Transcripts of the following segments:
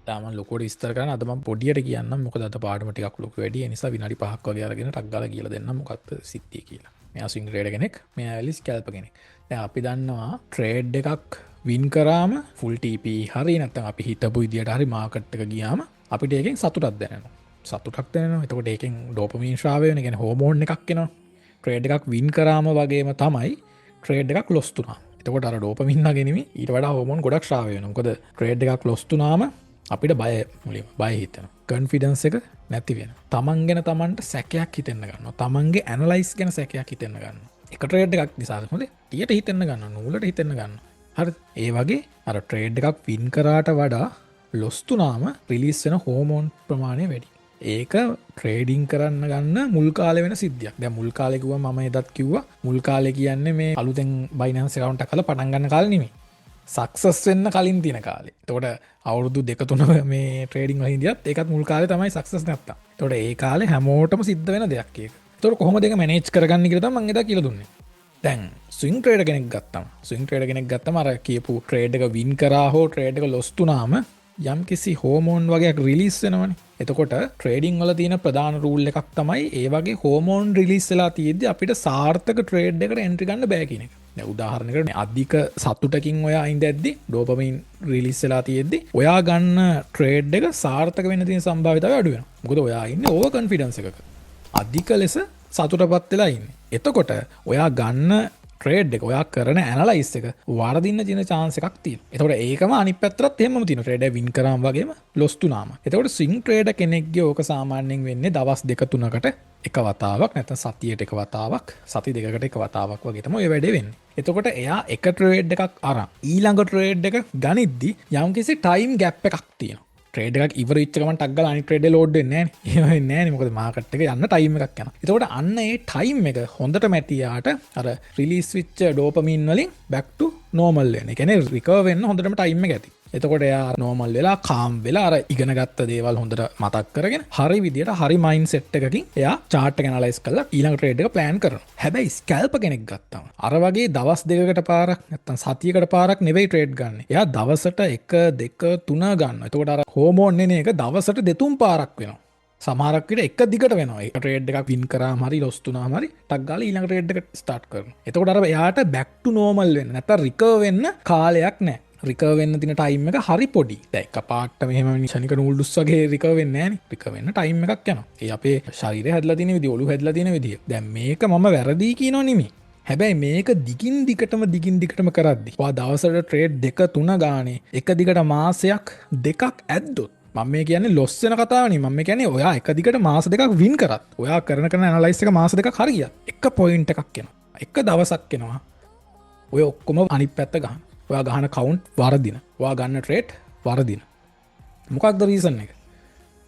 තාම ලොකුවට විස්තර කරන්න අද මම පොඩියට කියන්නම් මොකද අද පාඩම ටිකක් ලොකු වැඩි ඒ නිසා විනාඩි 5ක් වගේ අරගෙන ටක් ගාලා කියලා දෙන්නම් මොකක්ද සිද්ධිය කියලා. මෙයා ස්විං ට්‍රේඩර් කෙනෙක්, මෙයා ඇලිස් ස්කැල්ප් කෙනෙක්. දැන් අපි දන්නවා ට්‍රේඩ් එකක් වින් කරාම ෆුල් TP හරි නැත්නම් අපි හිතපු විදියට හරි මාකට් එක ගියාම අපිට ඒකෙන් සතුටක් දැනෙනවා. සතුටක් දැනෙනවා. එතකොට ඒකෙන් ඩෝපමින් ශ්‍රාවය වෙන කියන්නේ හෝමෝන් එකක් එනවා. ට්‍රේඩ් එකක් වින් කරාම වගේම තමයි ට්‍රේඩ් එකක් ලොස් වුණා. එතකොට අර ඩෝපමින් වගේ නෙමෙයි ඊට වඩා හෝමෝන් ගොඩක් ශ්‍රාවය වෙනවා. මොකද ට්‍රේඩ් එකක් ලොස් වුණාම අපිට බය මුලින්ම බය හිතෙනවා. කන්ෆිඩන්ස් එක නැති වෙනවා. තමන් ගැන තමන්ට සැකයක් හිතෙන්න ගන්නවා. තමන්ගේ ඇනලයිස් ගැන සැකයක් හිතෙන්න ගන්නවා. එක ට්‍රේඩ් එකක් නිසා හොඳේ ටියට හිතෙන්න ගන්නවා. නූලට හිතෙන්න ගන්නවා. හරි. ඒ වගේ අර ට්‍රේඩ් එකක් වින් කරාට වඩා ලොස් වුණාම රිලීස් වෙන හෝමෝන් ප්‍රමාණය වැඩි. ඒක ට්‍රේඩින් කරන්න ගන්න මුල් කාලේ වෙන සිද්ධියක්. දැන් මුල් කාලේ කිව්වා මම එදත් කිව්වා මුල් කාලේ කියන්නේ මේ අලුතෙන් බයිනන්ස් account එකක් හදලා පටන් ගන්න කාලේ නෙමෙයි. සක්සස් වෙන්න කලින් තියෙන කාලේ. එතකොට අවුරුදු 2-3 මේ ට්‍රේඩින් වලින් ඉඳියත් ඒකත් මුල් කාලේ තමයි සක්සස් නැත්තම්. එතකොට ඒ කාලේ හැමෝටම සිද්ධ වෙන දෙයක් ඒක. එතකොට කොහොමද ඒක මැනේජ් කරගන්නේ කියලා තමයි මම එදා කියලා දුන්නේ. දැන් ස්විං ට්‍රේඩර් කෙනෙක් ගත්තම අර කියපු ට්‍රේඩ් එක වින් කරා හෝ ට්‍රේඩ් එක ලොස් වුණාම යම් කිසි හෝමෝන් වගේක් රිලීස් වෙනවනේ. එතකොට ට්‍රේඩින් වල තියෙන ප්‍රධාන රූල් එකක් තමයි ඒ වගේ හෝමෝන් රිලීස් වෙලා තියෙද්දි අපිට සාර්ථක ට්‍රේඩ් එකට එන්ට්‍රි ගන්න බෑ කියන එක. දැන් උදාහරණයකට අධික සතුටකින් ඔයා ඉඳද්දි ඩෝපමින් රිලීස් වෙලා තියෙද්දි ඔයා ගන්න ට්‍රේඩ් එක සාර්ථක වෙන්න තියෙන සම්භාවිතාවය අඩු වෙනවා. මොකද ඔයා ඉන්නේ ඕවර් කොන්ෆිඩන්ස් එකක. අධික ලෙස සතුටපත් වෙලා ඉන්නේ. එතකොට ඔයා ගන්න ට්‍රේඩ් එක ඔයා කරන ඇනලයිස් එක වරදින්න තියෙන chance එකක් තියෙනවා. එතකොට ඒකම අනිත් පැත්තට එහෙමම තියෙනවා. ට්‍රේඩ් එක වින් කරාම වගේම ලොස් තුනාම. එතකොට ස්විං ට්‍රේඩර් කෙනෙක්ගේ ඕක සාමාන්‍යයෙන් වෙන්නේ දවස් 2-3කට එක වතාවක් නැත්නම් සතියට එක වතාවක්, සති දෙකකට එක වතාවක් වගේ තමයි ඔය වැඩේ වෙන්නේ. එතකොට එයා එක ට්‍රේඩ් එකක් අරන් ඊළඟ ට්‍රේඩ් එක ගනිද්දි යම්කිසි ටයිම් ගැප් එකක් තියෙනවා. ට්‍රේඩ් එකක් ඉවර වෙච්ච ගමන් ටක් ගාලා අනිත් ට්‍රේඩ් එක ලෝඩ් වෙන්නේ නැහැ නේ. එහෙම වෙන්නේ නැහැ නේ. මොකද මාකට් එක යන්න ටයිම් එකක් යනවා. එතකොට අන්න ඒ ටයිම් එක හොඳට මැටියාට අර රිලීස් වෙච්ච ඩෝපමින් වලින් බෑක් ටු නෝමල් වෙන. ඒ කියන්නේ රිකවර් වෙන්න හොඳටම ටයිම් එක ඇති. එතකොට එයා නෝමල් වෙලා කාම් වෙලා අර ඉගෙන ගත්ත දේවල් හොඳට මතක් කරගෙන හරි විදියට හරි මයින්ඩ් සෙට් එකකින් එයා chart එක ඇනලයිස් කරලා ඊළඟ ට්‍රේඩ් එක ප්ලෑන් කරනවා. හැබැයි ස්කැල්ප් කෙනෙක් ගත්තාම අර වගේ දවස් දෙකකට පාරක් නැත්තම් සතියකට පාරක් නෙවෙයි ට්‍රේඩ් ගන්න. එයා දවසට 1 2 3 ගන්නවා. එතකොට අර හෝමෝන් එන එක දවසට 2-3 පාරක් වෙනවා. සමහරක් විට එක දිගට වෙනවා. ඒක ට්‍රේඩ් එකක් වින් කරාම හරි ලොස් තුනාම හරි ටක් ගාලා ඊළඟ ට්‍රේඩ් එක ස්ටාර්ට් කරනවා. එතකොට අර එයාට බෑක් ටු නෝමල් වෙන්න නැත්තම් රිකවර් වෙන්න කාලයක් නැහැ. රිකවර් වෙන්න තියෙන ටයිම් එක හරි පොඩි. දැන් එකපාරට මෙහෙම ශනික නූඩ්ල්ස් වගේ රිකවර් වෙන්නේ නැහැ නේ. රිකවර් වෙන්න ටයිම් එකක් යනවා. ඒ අපේ ශරීරය හැදලා තියෙන විදිය, ඔළුව හැදලා තියෙන විදිය. දැන් මේක මම වැරදි කියනෝ නෙමෙයි. හැබැයි මේක දිගින් දිගටම කරද්දි ඔයා දවසට ට්‍රේඩ් 2-3 ගානේ එක දිගට මාසයක් දෙකක් ඇද්දොත් මම මේ කියන්නේ ලොස් වෙන කතාව නෙමෙයි. මම කියන්නේ ඔයා එක දිගට මාස දෙකක් වින් කරත් ඔයා කරන ඇනලයිස් එක මාස දෙකක් හරියට එක පොයින්ට් එකක් එනවා. එක දවසක් එනවා. ඔය ඔක්කොම අනිත් පැත්ත ගහන. ඔයා ගහන කවුන්ට් වරදින. ඔයා ගන්න ට්‍රේඩ් වරදින. මොකක්ද රීසන් එක?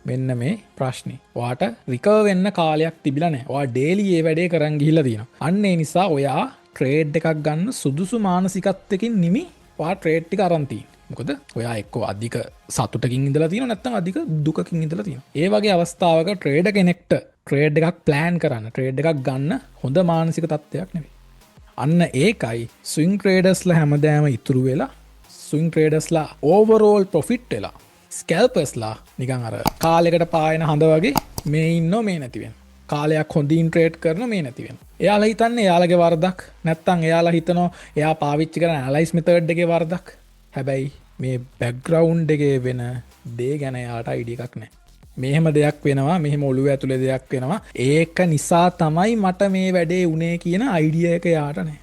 මෙන්න මේ ප්‍රශ්නේ. ඔයාට රිකවර් වෙන්න කාලයක් තිබිලා නැහැ. ඔයා ඩේලි මේ වැඩේ කරන් ගිහිල්ලා තියෙනවා. අන්න ඒ නිසා ඔයා ට්‍රේඩ් එකක් ගන්න සුදුසු මානසිකත්වයකින් නිමි ඔයා ට්‍රේඩ් ටික අරන් තියෙන්නේ. මොකද ඔයා එක්ක අධික සතුටකින් ඉඳලා තියෙනවා නැත්නම් අධික දුකකින් ඉඳලා තියෙනවා. ඒ වගේ අවස්ථාවක ට්‍රේඩර් කෙනෙක්ට ට්‍රේඩ් එකක් ප්ලෑන් කරන්න, ට්‍රේඩ් එකක් ගන්න හොඳ මානසික තත්ත්වයක් නෙවෙයි. අන්න ඒකයි ස්විං ට්‍රේඩර්ස්ලා හැමදාම ඉතුරු වෙලා ස්විං ට්‍රේඩර්ස්ලා ඕවරෝල් ප්‍රොෆිට් වෙලා ස්කැල්පර්ස්ලා නිකන් අර කාලයකට පායන හඳ වගේ මේ ඉන්නෝ මේ නැති වෙන. කාලයක් හොඳින් ට්‍රේඩ් කරන මේ නැති වෙන. එයාලා හිතන්නේ එයාලගේ වරදක් නැත්තම් එයාලා හිතනවා එයා පාවිච්චි කරන ඇනලයිස් මෙතඩ් එකේ වරදක්. හැබැයි මේ බෑග්ග්‍රවුන්ඩ් එකේ වෙන දේ ගැන එයාට අයිඩියා එකක් නැහැ. මෙහෙම දෙයක් වෙනවා, මෙහෙම ඔළුව ඇතුලේ දෙයක් වෙනවා. ඒක නිසා තමයි මට මේ වැඩේ උනේ කියන අයිඩියා එක යාට නැහැ.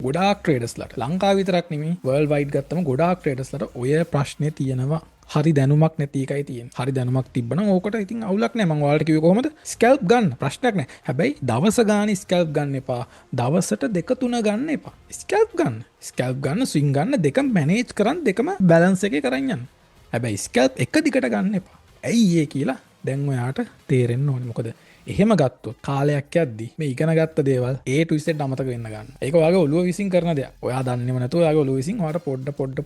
ගොඩාක් ට්‍රේඩර්ස්ලාට ලංකාව විතරක් නෙමෙයි වර්ල්ඩ් වයිඩ් ගත්තම ගොඩාක් ට්‍රේඩර්ස්ලාට ඔය ප්‍රශ්නේ තියෙනවා. හරි දැනුමක් නැති එකයි තියෙන්නේ. හරි දැනුමක් තිබ්බනම් ඕකට ඉතින් අවුලක් නැහැ. මම ඔයාලට කිව්වේ කොහොමද? ස්කැල්ප් ගන්න ප්‍රශ්නයක් නැහැ. හැබැයි දවස ගානේ ස්කැල්ප් ගන්න එපා. දවසට 2-3 ගන්න එපා. ස්කැල්ප් ගන්න. ස්කැල්ප් ගන්න, ස්විං ගන්න දෙකම මැනේජ් කරන් දෙකම බැලන්ස් එකේ කරන් යන්න. හැබැයි ස්කැල්ප් එක දිගට ගන්න එපා. ඇයි ඒ කියලා දැන් ඔයාට තේරෙන්න ඕනේ. මොකද එහෙම ගත්තොත් කාලයක් යද්දි මේ ඉගෙන ගත්ත දේවල් A to Z අමතක වෙන්න ගන්න. ඒක ඔයාගේ ඔළුව විසින් කරන දෙයක්. ඔයා දන්නේම නැතුව ඔයාගේ ඔළුව විසින් ඔයාට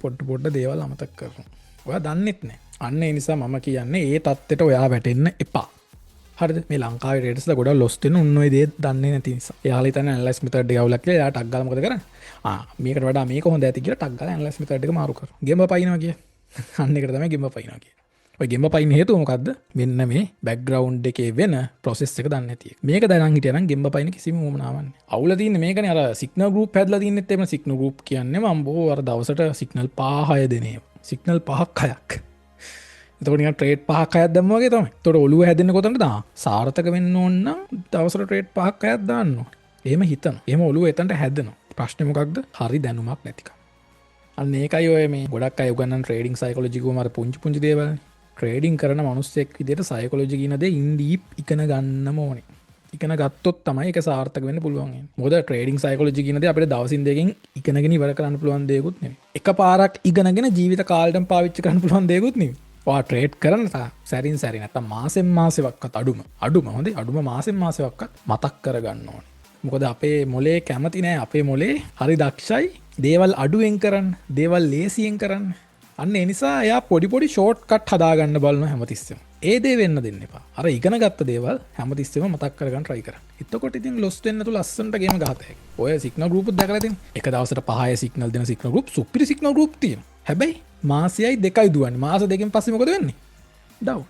පොඩ දේවල් අමතක කරනවා. ඔයා දන්නෙත් නැහැ. අන්න ඒ නිසා මම කියන්නේ ඒ தත්ත්වයට ඔයා වැටෙන්න එපා. හරිද? මේ ලංකාවේ ට්‍රේඩර්ස්ලා ගොඩක් ලොස් වෙන උන් ඔය දේ දන්නේ නැති නිසා. එයාලා හිතන්නේ ඇනලයිස් මෙතඩ් එක අවුලක් කියලා. එයා ටක් ගාලා මොකද කරන්නේ? මේකට වඩා මේක හොඳ ඇති කියලා ටක් ගාලා ඇනලයිස් මෙතඩ් එක මාරු කරනවා. ගෙම පයින්නවා කිය. අන්න එක තමයි ගෙම්බ පයින්නවා කිය. ඔය ගෙම්බ පයින් හේතුව මොකද්ද? මෙන්න මේ බෑග්ග්‍රවුන්ඩ් එකේ වෙන ප්‍රොසෙස් එක දන්නේ නැති එක. මේක දැනන් හිටියනම් ගෙම්බ පයින් කිසිම උවමනාවක් නැහැ. අවුල තියෙන්නේ මේකනේ අර සිග්නල් ගෲප් හැදලා තින්නෙත් එම සිග්නල් ගෲප් කියන්නේ මම්බෝ අර දවසට සිග්නල් 5-6 දෙනේ. සිග්නල් 5ක් 6ක්. එතකොට නිකන් ට්‍රේඩ් 5ක් 6ක් දැම්මා වගේ තමයි. එතකොට ඔළුව හැදෙන්න කොතනද දා? සාර්ථක වෙන්න ඕන නම් දවසට ට්‍රේඩ් 5ක් 6ක් දාන්න ඕන. එහෙම හිතන. එහෙම ඔළුව එතනට හැදෙනවා. ප්‍රශ්නේ මොකක්ද? හරි දැනුමක් නැතිකම. අන්න ඒකයි ඔය මේ ගොඩක් අය උගන්නන ට්‍රේඩින් සයිකොලොජි කිව්වම අර පුංචි දේවල්නේ. ට්‍රේඩින් කරන මිනිස්සෙක් විදිහට සයිකොලොජි කියන දේ ඉන් ඩීප් ඉගෙන ගන්නම ඕනේ. ඉගෙන ගත්තොත් තමයි ඒක සාර්ථක වෙන්න පුළුවන් වෙන්නේ. මොකද ට්‍රේඩින් සයිකොලොජි කියන දේ අපිට දවසින් දෙකකින් ඉගෙනගෙන ඉවර කරන්න පුළුවන් දෙයක්වත් නෙමෙයි. එකපාරක් ඉගෙනගෙන ජීවිත කාලෙටම පාවිච්චි කරන්න පුළුවන් දෙයක්වත් නෙමෙයි. ඔයා ට්‍රේඩ් කරන සැරින් සැරේ නැත්තම් මාසෙන් මාසෙවක්වත් අඩුම හොඳේ අඩුම මාසෙන් මාසෙවක්වත් මතක් කරගන්න ඕනේ. මොකද අපේ මොලේ කැමති නෑ අපේ මොලේ හරි දක්ෂයි දේවල් අඩුවෙන් කරන්න දේවල් ලේසියෙන් කරන්න. අන්න ඒ නිසා එයා පොඩි ෂෝට් කට් හදාගන්න බලන හැමතිස්සෙම. ඒ දේ වෙන්න දෙන්න එපා. අර ඉගෙන ගත්ත දේවල් හැමතිස්සෙම මතක් කරගන්න try කරන්න. එතකොට ඉතින් ලොස් වෙන්න තු ලස්සනට ගේම ගහත හැකියි. ඔය සිග්නල් ගෲප් එක දැකලා තියෙන. එක දවසට 5 සිග්නල් දෙන සිග්නල් ගෲප් සුපිරි සිග්නල් ගෲප් තියෙනවා. හැබැයි මාසයයි 2යි දුවන්නේ. මාස දෙකෙන් පස්සේ මොකද වෙන්නේ? ඩවුන්.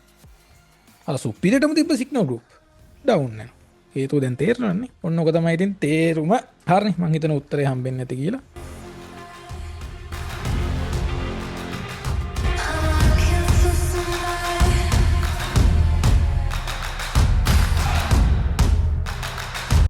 අර සුපිරිටම තිබ්බ සිග්නල් ගෲප් ඩවුන් වෙනවා. හේතුව දැන් තේරෙනවනේ. ඔන්න ඔක තමයි ඉතින් තේරුම. හරිනේ මං හිතන උත්තරේ හම්බෙන්නේ නැති කියලා.